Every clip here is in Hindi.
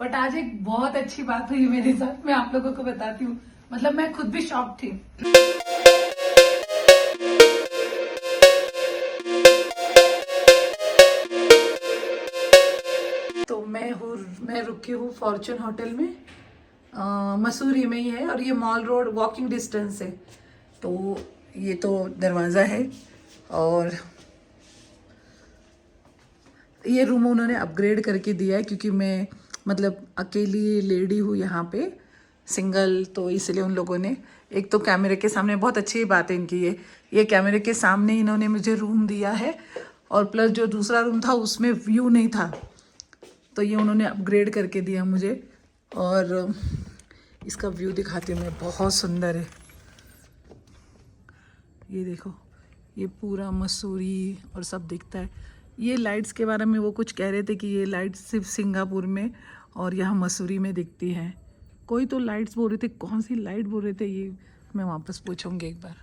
बट आज एक बहुत अच्छी बात हुई मेरे साथ, मैं आप लोगों को बताती हूँ। मतलब मैं खुद भी शॉक थी। तो मैं रुकी हूँ फॉर्चून होटल में, मसूरी में ही है, और ये मॉल रोड वॉकिंग डिस्टेंस है। तो ये तो दरवाज़ा है, और ये रूम उन्होंने अपग्रेड करके दिया है क्योंकि मैं मतलब अकेली लेडी हूँ यहाँ पे, सिंगल, तो इसलिए उन लोगों ने एक तो कैमरे के सामने, बहुत अच्छी बात है इनकी ये कैमरे के सामने इन्होंने मुझे रूम दिया है, और प्लस जो दूसरा रूम था उसमें व्यू नहीं था, तो ये उन्होंने अपग्रेड करके दिया मुझे। और इसका व्यू दिखाती हूँ मैं, बहुत सुंदर है। ये देखो, ये पूरा मसूरी और सब दिखता है। ये लाइट्स के बारे में वो कुछ कह रहे थे कि ये लाइट्स सिर्फ सिंगापुर में और यहाँ मसूरी में दिखती हैं। कोई तो लाइट्स बोल रहे थे, कौन सी लाइट बोल रहे थे ये मैं वापस पूछूंगी एक बार।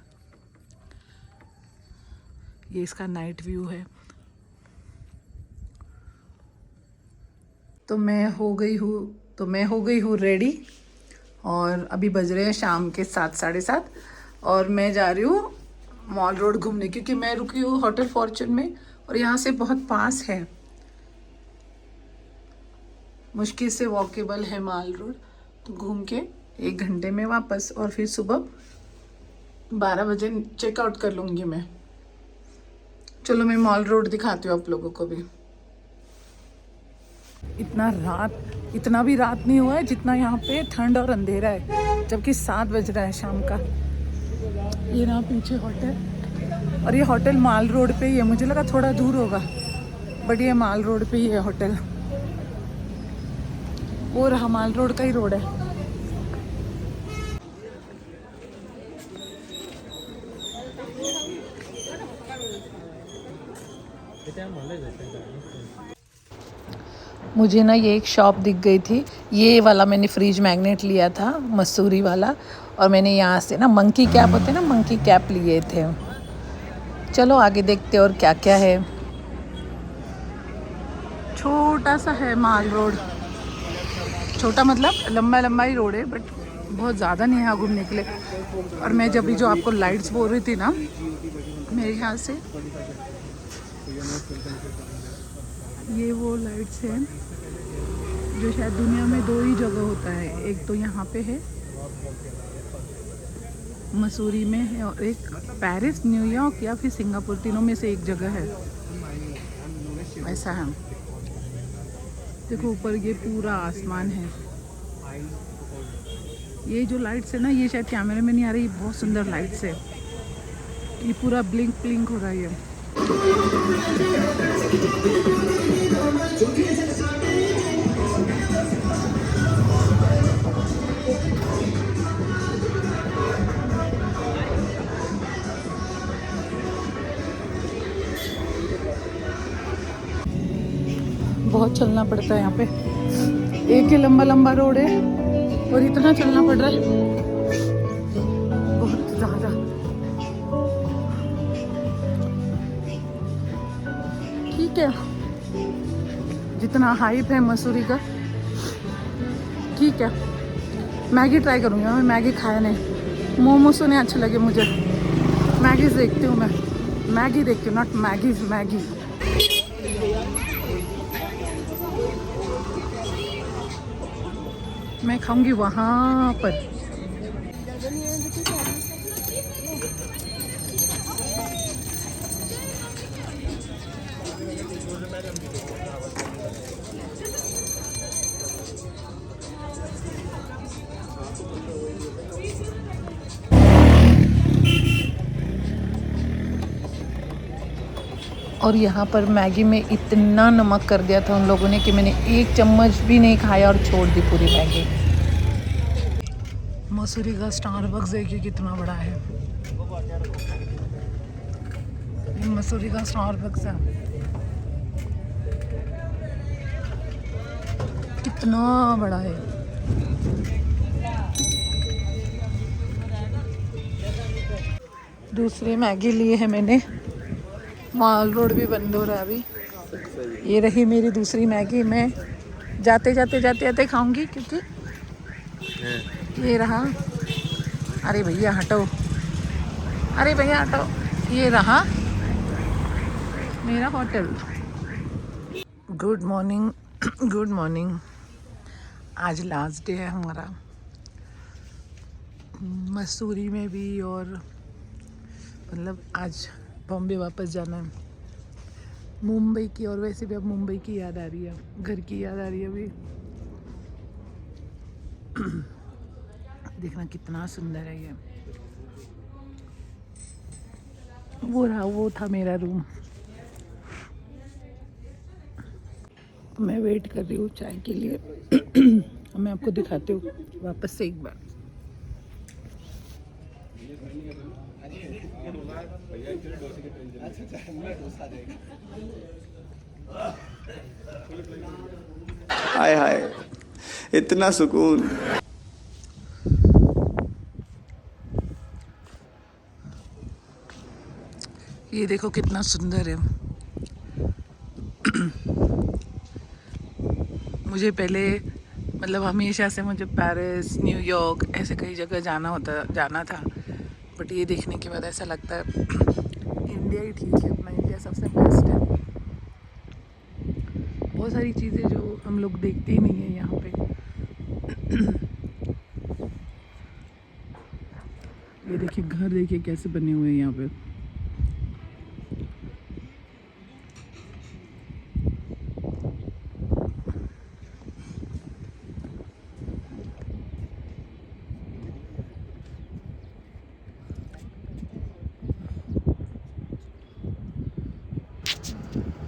ये इसका नाइट व्यू है। तो मैं हो गई हूँ रेडी, और अभी बज रहे हैं शाम के 7, 7:30, और मैं जा रही हूँ मॉल रोड घूमने, क्योंकि मैं रुकी हूँ होटल फॉर्चून में और यहाँ से बहुत पास है, मुश्किल से वॉकेबल है मॉल रोड। तो घूम के 1 घंटे में वापस, और फिर सुबह 12 बजे चेकआउट कर लूँगी मैं। चलो मैं मॉल रोड दिखाती हूँ आप लोगों को भी। इतना भी रात नहीं हुआ है जितना यहाँ पे ठंड और अंधेरा है, जबकि 7 बज रहा है शाम का। ये रहा पीछे होटल, और ये होटल माल रोड पे ही है। मुझे लगा थोड़ा दूर होगा, बट ये माल रोड पे ही है होटल। वो रहा माल रोड का ही रोड है। मुझे ना ये एक शॉप दिख गई थी, ये वाला मैंने फ्रिज मैग्नेट लिया था, मसूरी वाला, और मैंने यहाँ से ना मंकी कैप होते हैं ना, मंकी कैप लिए थे। चलो आगे देखते और क्या क्या है। छोटा सा है माल रोड, छोटा मतलब लंबा लंबा ही रोड है, बट बहुत ज़्यादा नहीं है यहाँ घूमने के लिए। और मैं जब भी जो आपको लाइट्स बोल रही थी ना, मेरे ख्याल से ये वो लाइट्स हैं जो शायद दुनिया में 2 ही जगह होता है। एक तो यहाँ पे है मसूरी में है, और एक पेरिस, न्यूयॉर्क या फिर सिंगापुर, तीनों में से एक जगह है। ऐसा है। देखो ऊपर ये पूरा आसमान है। ये जो लाइट्स है ना, ये शायद कैमरे में नहीं आ रही, बहुत सुंदर लाइट्स है। ये पूरा ब्लिंक ब्लिंक हो रहा है। बहुत चलना पड़ता है यहाँ पे, एक ही लंबा लंबा रोड है और इतना चलना पड़ रहा है, बहुत ज़्यादा। ठीक है, जितना हाइप है मसूरी का, ठीक है। मैगी ट्राई करूँगी मैं, मैगी खाया नहीं, मोमोज तो नहीं अच्छे लगे मुझे। मैगी देखती हूँ मैं, मैगी देखती हूँ, नॉट मैगीज, मैगी। मैं खाऊंगी वहाँ पर। और यहाँ पर मैगी में इतना नमक कर दिया था उन लोगों ने कि मैंने 1 चम्मच भी नहीं खाया और छोड़ दी पूरी मैगी। मसूरी का स्टारबक्स देखिए कितना बड़ा है, ये मसूरी का स्टारबक्स है, कितना बड़ा है। दूसरी मैगी ली है मैंने, मॉल रोड भी बंद हो रहा है अभी। ये रही मेरी दूसरी मैगी। मैं जाते जाते जाते जाते खाऊंगी क्योंकि ये रहा। अरे भैया हटो, अरे भैया हटो। ये रहा मेरा hotel. Good morning, good morning. आज लास्ट डे है हमारा मसूरी में भी, और मतलब आज बॉम्बे वापस जाना है मुंबई की। और वैसे भी अब मुंबई की याद आ रही है, घर की याद आ रही है अभी। देखना कितना सुंदर है ये। वो रहा, वो था मेरा रूम। मैं वेट कर रही हूँ चाय के लिए। मैं आपको दिखाती हूँ वापस से एक बार। हाय हाय, इतना सुकून। ये देखो कितना सुंदर है। मुझे पहले मतलब हमेशा से मुझे पेरिस, न्यूयॉर्क ऐसे कई जगह जाना था, बट ये देखने के बाद ऐसा लगता है इंडिया ही ठीक है। अपना इंडिया सबसे बेस्ट है। बहुत सारी चीज़ें जो हम लोग देखते ही नहीं है यहाँ पे। ये देखिए घर, देखिए कैसे बने हुए हैं यहाँ पे।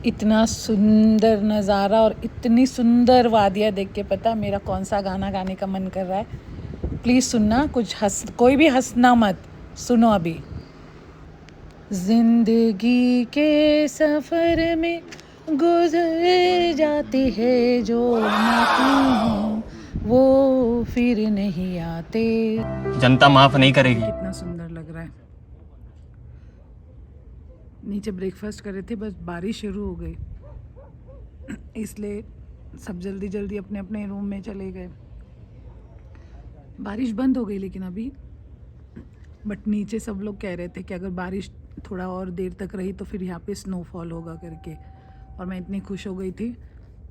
इतना सुंदर नज़ारा और इतनी सुंदर वादियाँ देख के पता मेरा कौन सा गाना गाने का मन कर रहा है। प्लीज़ सुनना, कोई भी हंसना मत, सुनो अभी। जिंदगी के सफ़र में गुजर जाते हैं जो मकाम, वो फिर नहीं आते। जनता माफ नहीं करेगी। कितना सुंदर लग रहा है। नीचे ब्रेकफास्ट कर रहे थे, बस बारिश शुरू हो गई, इसलिए सब जल्दी जल्दी अपने अपने रूम में चले गए। बारिश बंद हो गई लेकिन अभी, बट नीचे सब लोग कह रहे थे कि अगर बारिश थोड़ा और देर तक रही तो फिर यहाँ पे स्नोफॉल होगा करके। और मैं इतनी खुश हो गई थी,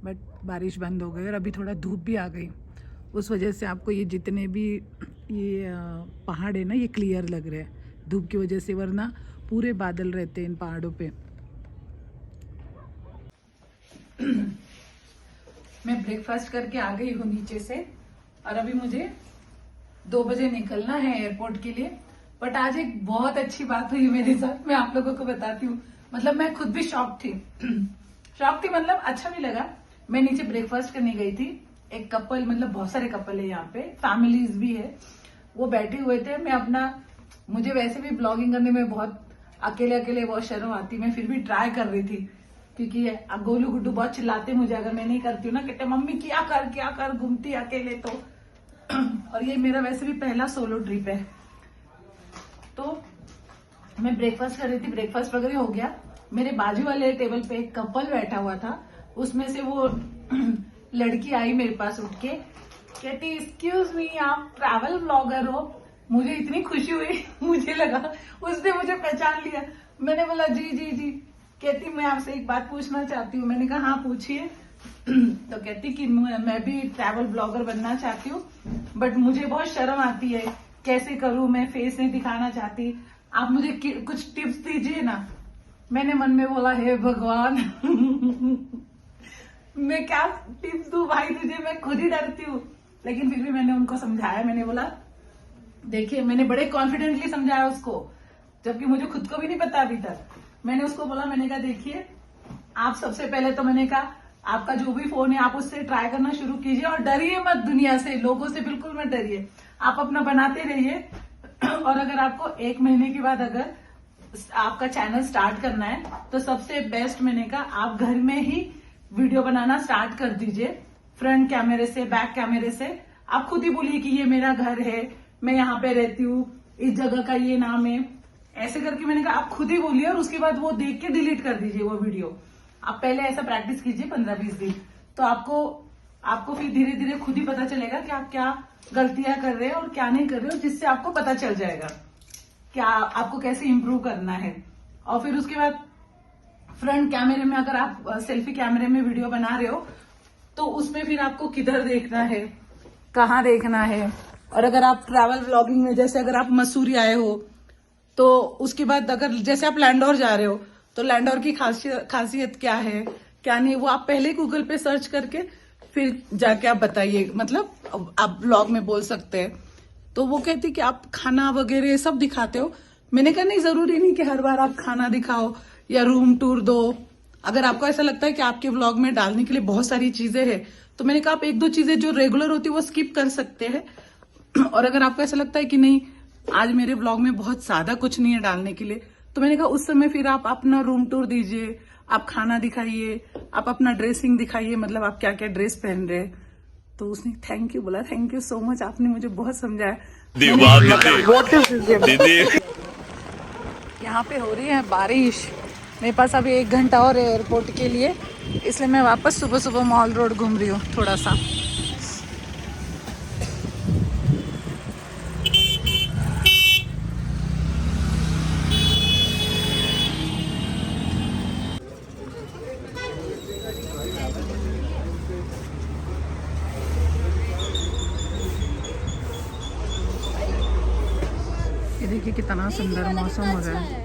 बट बारिश बंद हो गई और अभी थोड़ा धूप भी आ गई। उस वजह से आपको ये जितने भी ये पहाड़ है ना, ये क्लियर लग रहे हैं धूप की वजह से, वरना पूरे बादल रहते हैं इन पहाड़ों पे। मैं ब्रेकफास्ट करके आ गई हूँ नीचे से, और अभी मुझे 2 बजे निकलना है एयरपोर्ट के लिए। बट आज एक बहुत अच्छी बात हुई मेरे साथ, मैं आप लोगों को बताती हूँ। मतलब मैं खुद भी शॉक थी। शॉक थी मतलब अच्छा भी लगा। मैं नीचे ब्रेकफास्ट करने गई थी, एक कपल, मतलब बहुत सारे कपल है यहाँ पे, फैमिलीज भी है, वो बैठे हुए थे। मैं अपना, मुझे वैसे भी ब्लॉगिंग करने में बहुत अकेले अकेले बहुत शर्म आती, मैं फिर भी ट्राई कर रही थी, क्योंकि गोलू गुड्डू बहुत चिल्लाते मुझे अगर मैं नहीं करती हूँ ना, कहते मम्मी क्या कर घूमती अकेले तो। और ये मेरा वैसे भी पहला सोलो ट्रिप है। तो मैं ब्रेकफास्ट कर रही थी, ब्रेकफास्ट वगैरह हो गया। मेरे बाजू वाले टेबल पे एक कपल बैठा हुआ था, उसमें से वो लड़की आई मेरे पास उठ के, कहती एक्सक्यूज मी, आप ट्रैवल ब्लॉगर हो? मुझे इतनी खुशी हुई, मुझे लगा उसने मुझे पहचान लिया। मैंने बोला जी जी जी। कहती मैं आपसे एक बात पूछना चाहती हूँ। मैंने कहा हाँ पूछिए। तो कहती कि मैं भी ट्रैवल ब्लॉगर बनना चाहती हूँ, बट मुझे बहुत शर्म आती है, कैसे करूँ, मैं फेस नहीं दिखाना चाहती, आप मुझे कुछ टिप्स दीजिए ना। मैंने मन में बोला हे भगवान, मैं क्या टिप्स दूं भाई तुझे, मैं खुद ही डरती हूँ। लेकिन फिर भी मैंने उनको समझाया, मैंने बोला देखिए, मैंने बड़े कॉन्फिडेंटली समझाया उसको, जबकि मुझे खुद को भी नहीं पता अभी तक। मैंने उसको बोला, मैंने कहा देखिए, आप सबसे पहले तो मैंने कहा आपका जो भी फोन है आप उससे ट्राई करना शुरू कीजिए, और डरिए मत दुनिया से, लोगों से बिल्कुल मत डरिए, आप अपना बनाते रहिए। और अगर आपको 1 महीने के बाद अगर आपका चैनल स्टार्ट करना है तो सबसे बेस्ट मैंने कहा आप घर में ही वीडियो बनाना स्टार्ट कर दीजिए, फ्रंट कैमरे से, बैक कैमरे से। आप खुद ही बोलिए कि ये मेरा घर है, मैं यहाँ पे रहती हूँ, इस जगह का ये नाम है, ऐसे करके मैंने कहा आप खुद ही बोलिए, और उसके बाद वो देख के डिलीट कर दीजिए वो वीडियो। आप पहले ऐसा प्रैक्टिस कीजिए 15-20 दिन, तो आपको आपको फिर धीरे धीरे खुद ही पता चलेगा कि आप क्या गलतियां कर रहे हैं और क्या नहीं कर रहे हो, जिससे आपको पता चल जाएगा क्या आपको कैसे इम्प्रूव करना है। और फिर उसके बाद फ्रंट कैमरे में अगर आप सेल्फी कैमरे में वीडियो बना रहे हो तो उसमें फिर आपको किधर देखना है, कहाँ देखना है। और अगर आप ट्रैवल व्लॉगिंग में, जैसे अगर आप मसूरी आए हो तो उसके बाद अगर जैसे आप लैंडोर जा रहे हो तो लैंडोर की खासियत क्या है क्या नहीं, वो आप पहले गूगल पे सर्च करके फिर जाके आप बताइए, मतलब आप ब्लॉग में बोल सकते हैं। तो वो कहती कि आप खाना वगैरह सब दिखाते हो। मैंने कहा नहीं, जरूरी नहीं कि हर बार आप खाना दिखाओ या रूम टूर दो। अगर आपको ऐसा लगता है कि आपके व्लॉग में डालने के लिए बहुत सारी चीजें हैं तो मैंने कहा आप एक दो चीजें जो रेगुलर होती है वो स्किप कर सकते हैं। और अगर आपको ऐसा लगता है कि नहीं आज मेरे व्लॉग में बहुत ज्यादा कुछ नहीं है डालने के लिए, तो मैंने कहा उस समय फिर आप अपना रूम टूर दीजिए, आप खाना दिखाइए, आप अपना ड्रेसिंग दिखाइए, मतलब आप क्या क्या ड्रेस पहन रहे हैं। तो उसने थैंक यू बोला, थैंक यू सो मच, आपने मुझे बहुत समझाया। यहाँ पे हो रही है बारिश, मेरे पास अभी 1 घंटा और है एयरपोर्ट के लिए, इसलिए मैं वापस सुबह सुबह मॉल रोड घूम रही हूँ थोड़ा सा। ये देखिए कितना सुंदर मौसम हो रहा है।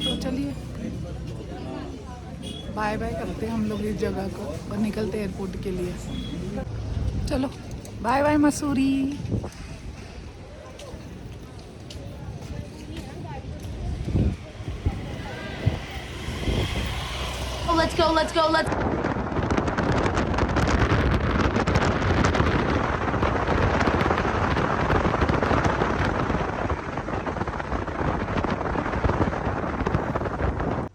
तो चलिए बाय बाय करते हैं हम लोग इस जगह को और निकलते हैं एयरपोर्ट के लिए। चलो bye bye Mussoorie. Let's go, let's go, let's go.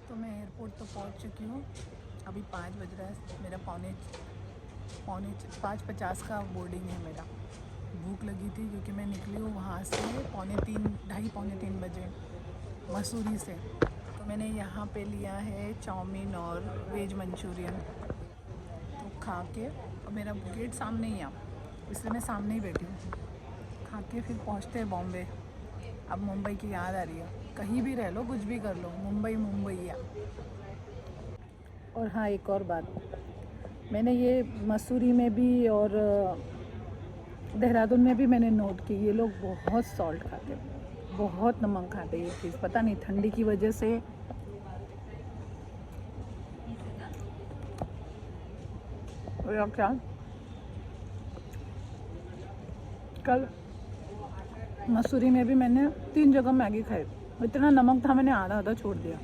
तो मैं एयरपोर्ट तो पहुंच चुकी हूँ। अभी 5 बज रहा है, मेरा पौने 5:50 का बोर्डिंग है मेरा। भूख लगी थी क्योंकि मैं निकली हूँ वहाँ से पौने तीन बजे मसूरी से। तो मैंने यहाँ पे लिया है चाउमीन और वेज मंचूरियन, तो खा के, और मेरा गेट सामने ही है इसलिए मैं सामने ही बैठी हूँ। खा के फिर पहुँचते हैं बॉम्बे। अब मुंबई की याद आ रही है, कहीं भी रह लो कुछ भी कर लो, मुंबई मुंबई है। और हाँ एक और बात, मैंने ये मसूरी में भी और देहरादून में भी मैंने नोट की, ये लोग बहुत सॉल्ट खाते हैं, बहुत नमक खाते हैं। ये चीज़ पता नहीं ठंडी की वजह से या क्या। कल मसूरी में भी मैंने 3 जगह मैगी खाई, इतना नमक था मैंने आधा छोड़ दिया।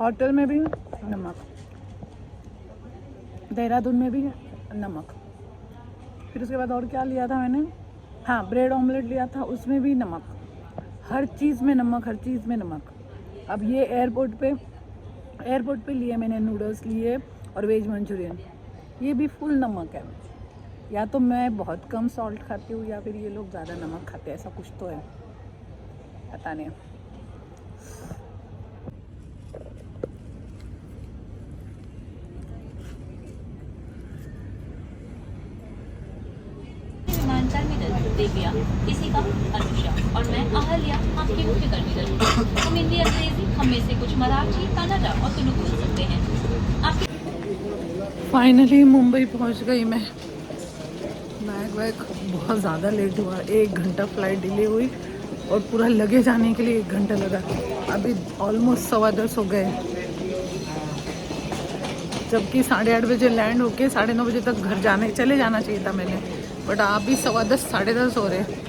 होटल में भी नमक, देहरादून में भी नमक, फिर उसके बाद और क्या लिया था मैंने, हाँ ब्रेड ऑमलेट लिया था, उसमें भी नमक। हर चीज़ में नमक, हर चीज़ में नमक। अब ये एयरपोर्ट पे लिए मैंने नूडल्स लिए और वेज मंचूरियन, ये भी फुल नमक है। या तो मैं बहुत कम सॉल्ट खाती हूँ या फिर ये लोग ज़्यादा नमक खाते हैं, ऐसा कुछ तो है, पता नहीं। दिव्या, किसी का अनुषा और मैं अहल्या, आपकी मुख्य कर्मीदल। हम हिंदी, अंग्रेजी, हम में से कुछ मराठी, कन्नड़ा और तेलुगु बोल सकते हैं। आपके फाइनली मुंबई पहुंच गई मैं। बैग बहुत ज़्यादा लेट हुआ, 1 घंटा फ्लाइट डिले हुई और पूरा लगेज आने के लिए 1 घंटा लगा। अभी ऑलमोस्ट 10:15 हो गए, जबकि 8:30 बजे लैंड होके 9:30 बजे तक घर चले जाना चाहिए था मैंने, बट आप भी 10:15 10:30 हो रहे हैं।